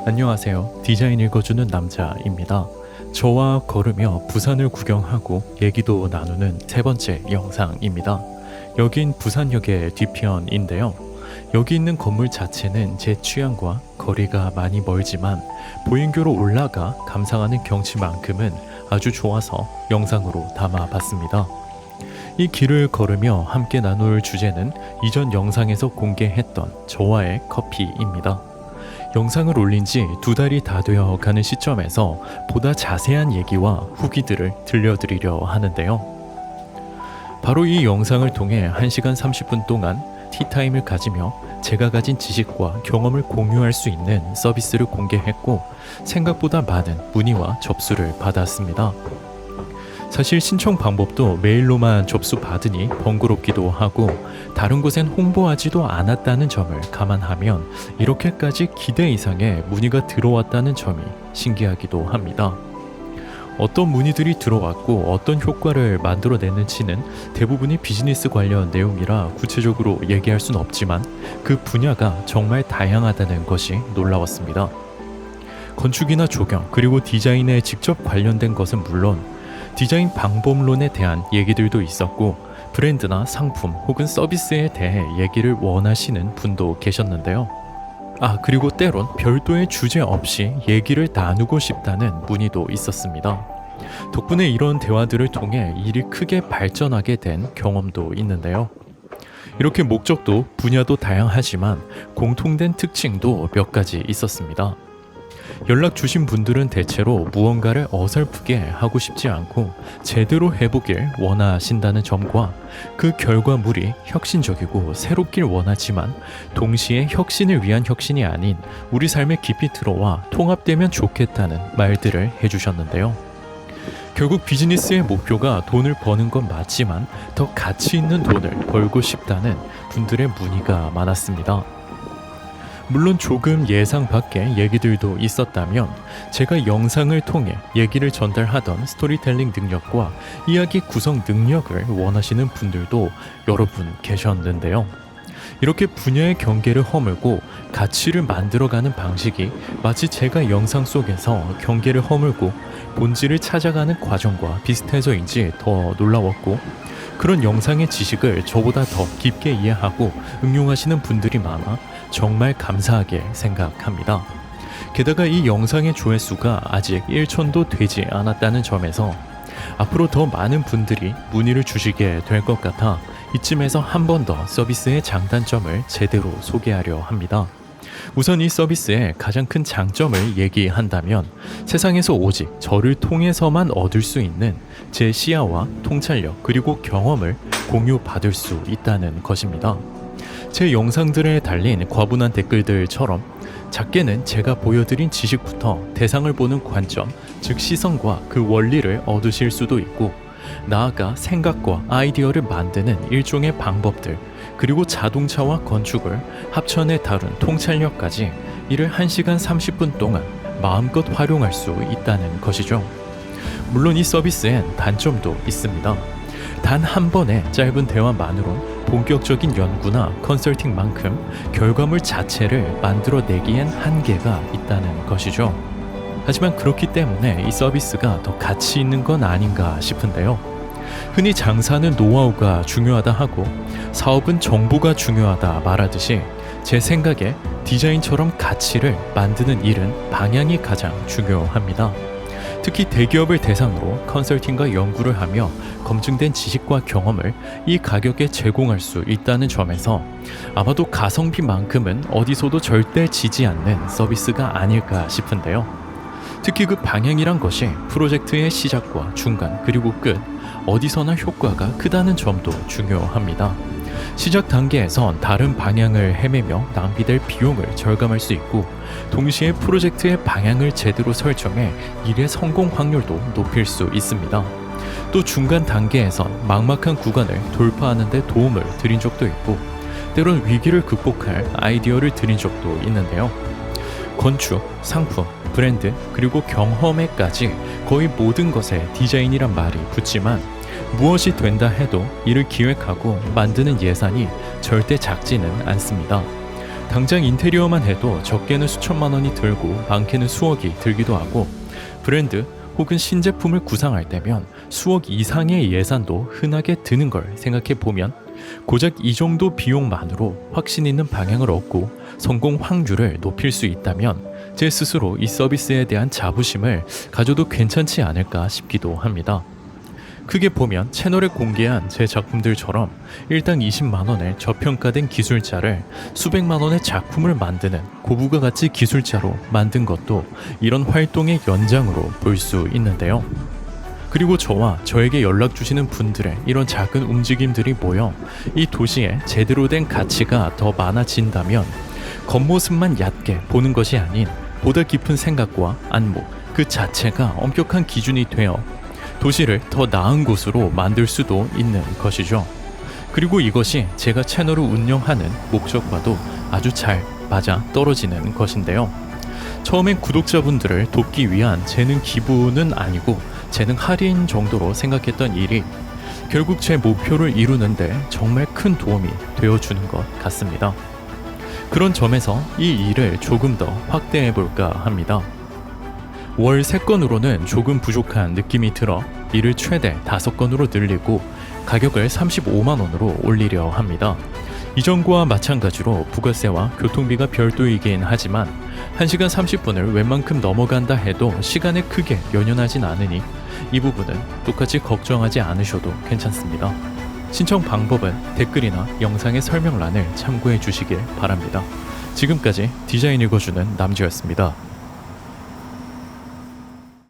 안녕하세요. 디자인 읽어주는 남자입니다. 저와 걸으며 부산을 구경하고 얘기도 나누는 세 번째 영상입니다. 여긴 부산역의 뒤편인데요. 여기 있는 건물 자체는 제 취향과 거리가 많이 멀지만 보행교로 올라가 감상하는 경치만큼은 아주 좋아서 영상으로 담아봤습니다. 이 길을 걸으며 함께 나눌 주제는 이전 영상에서 공개했던 저와의 커피입니다. 영상을 올린 지 2달이 다 되어 가는 시점에서 보다 자세한 얘기와 후기들을 들려드리려 하는데요. 바로 이 영상을 통해 1시간 30분 동안 티타임을 가지며 제가 가진 지식과 경험을 공유할 수 있는 서비스를 공개했고 생각보다 많은 문의와 접수를 받았습니다. 사실 신청 방법도 메일로만 접수받으니 번거롭기도 하고 다른 곳엔 홍보하지도 않았다는 점을 감안하면 이렇게까지 기대 이상의 문의가 들어왔다는 점이 신기하기도 합니다. 어떤 문의들이 들어왔고 어떤 효과를 만들어냈는지는 대부분이 비즈니스 관련 내용이라 구체적으로 얘기할 순 없지만 그 분야가 정말 다양하다는 것이 놀라웠습니다. 건축이나 조경 그리고 디자인에 직접 관련된 것은 물론 디자인 방법론에 대한 얘기들도 있었고 브랜드나 상품 혹은 서비스에 대해 얘기를 원하시는 분도 계셨는데요. 그리고 때론 별도의 주제 없이 얘기를 나누고 싶다는 문의도 있었습니다. 덕분에 이런 대화들을 통해 일이 크게 발전하게 된 경험도 있는데요. 이렇게 목적도 분야도 다양하지만 공통된 특징도 몇 가지 있었습니다. 연락 주신 분들은 대체로 무언가를 어설프게 하고 싶지 않고 제대로 해보길 원하신다는 점과 그 결과물이 혁신적이고 새롭길 원하지만 동시에 혁신을 위한 혁신이 아닌 우리 삶에 깊이 들어와 통합되면 좋겠다는 말들을 해주셨는데요. 결국 비즈니스의 목표가 돈을 버는 건 맞지만 더 가치 있는 돈을 벌고 싶다는 분들의 문의가 많았습니다. 물론 조금 예상 밖의 얘기들도 있었다면 제가 영상을 통해 얘기를 전달하던 스토리텔링 능력과 이야기 구성 능력을 원하시는 분들도 여러분 계셨는데요. 이렇게 분야의 경계를 허물고 가치를 만들어가는 방식이 마치 제가 영상 속에서 경계를 허물고 본질을 찾아가는 과정과 비슷해서인지 더 놀라웠고 그런 영상의 지식을 저보다 더 깊게 이해하고 응용하시는 분들이 많아 정말 감사하게 생각합니다. 게다가 이 영상의 조회수가 아직 1천도 되지 않았다는 점에서 앞으로 더 많은 분들이 문의를 주시게 될 것 같아 이쯤에서 한 번 더 서비스의 장단점을 제대로 소개하려 합니다. 우선 이 서비스의 가장 큰 장점을 얘기한다면 세상에서 오직 저를 통해서만 얻을 수 있는 제 시야와 통찰력 그리고 경험을 공유받을 수 있다는 것입니다. 제 영상들에 달린 과분한 댓글들처럼 작게는 제가 보여드린 지식부터 대상을 보는 관점, 즉 시선과 그 원리를 얻으실 수도 있고 나아가 생각과 아이디어를 만드는 일종의 방법들 그리고 자동차와 건축을 합천해 다룬 통찰력까지 이를 1시간 30분 동안 마음껏 활용할 수 있다는 것이죠. 물론 이 서비스엔 단점도 있습니다. 단 한 번의 짧은 대화만으론 본격적인 연구나 컨설팅만큼 결과물 자체를 만들어내기엔 한계가 있다는 것이죠. 하지만 그렇기 때문에 이 서비스가 더 가치 있는 건 아닌가 싶은데요. 흔히 장사는 노하우가 중요하다 하고 사업은 정보가 중요하다 말하듯이 제 생각에 디자인처럼 가치를 만드는 일은 방향이 가장 중요합니다. 특히 대기업을 대상으로 컨설팅과 연구를 하며 검증된 지식과 경험을 이 가격에 제공할 수 있다는 점에서 아마도 가성비만큼은 어디서도 절대 지지 않는 서비스가 아닐까 싶은데요. 특히 그 방향이란 것이 프로젝트의 시작과 중간 그리고 끝 어디서나 효과가 크다는 점도 중요합니다. 시작 단계에선 다른 방향을 헤매며 낭비될 비용을 절감할 수 있고 동시에 프로젝트의 방향을 제대로 설정해 일의 성공 확률도 높일 수 있습니다. 또 중간 단계에선 막막한 구간을 돌파하는 데 도움을 드린 적도 있고 때론 위기를 극복할 아이디어를 드린 적도 있는데요. 건축, 상품, 브랜드, 그리고 경험에까지 거의 모든 것에 디자인이란 말이 붙지만 무엇이 된다 해도 이를 기획하고 만드는 예산이 절대 작지는 않습니다. 당장 인테리어만 해도 적게는 수천만 원이 들고 많게는 수억이 들기도 하고, 브랜드 혹은 신제품을 구상할 때면 수억 이상의 예산도 흔하게 드는 걸 생각해 보면 고작 이 정도 비용만으로 확신 있는 방향을 얻고 성공 확률을 높일 수 있다면 제 스스로 이 서비스에 대한 자부심을 가져도 괜찮지 않을까 싶기도 합니다. 크게 보면 채널에 공개한 제 작품들처럼 일당 20만 원의 저평가된 기술자를 수백만 원의 작품을 만드는 고부가 가치 기술자로 만든 것도 이런 활동의 연장으로 볼 수 있는데요. 그리고 저와 저에게 연락 주시는 분들의 이런 작은 움직임들이 모여 이 도시에 제대로 된 가치가 더 많아진다면 겉모습만 얕게 보는 것이 아닌 보다 깊은 생각과 안목 그 자체가 엄격한 기준이 되어 도시를 더 나은 곳으로 만들 수도 있는 것이죠. 그리고 이것이 제가 채널을 운영하는 목적과도 아주 잘 맞아 떨어지는 것인데요. 처음엔 구독자분들을 돕기 위한 재능 기부는 아니고 재능 할인 정도로 생각했던 일이 결국 제 목표를 이루는데 정말 큰 도움이 되어주는 것 같습니다. 그런 점에서 이 일을 조금 더 확대해 볼까 합니다. 월 3건으로는 조금 부족한 느낌이 들어 이를 최대 5건으로 늘리고 가격을 35만 원으로 올리려 합니다. 이전과 마찬가지로 부가세와 교통비가 별도이긴 하지만 1시간 30분을 웬만큼 넘어간다 해도 시간에 크게 연연하진 않으니 이 부분은 똑같이 걱정하지 않으셔도 괜찮습니다. 신청 방법은 댓글이나 영상의 설명란을 참고해 주시길 바랍니다. 지금까지 디자인 읽어주는 남주였습니다.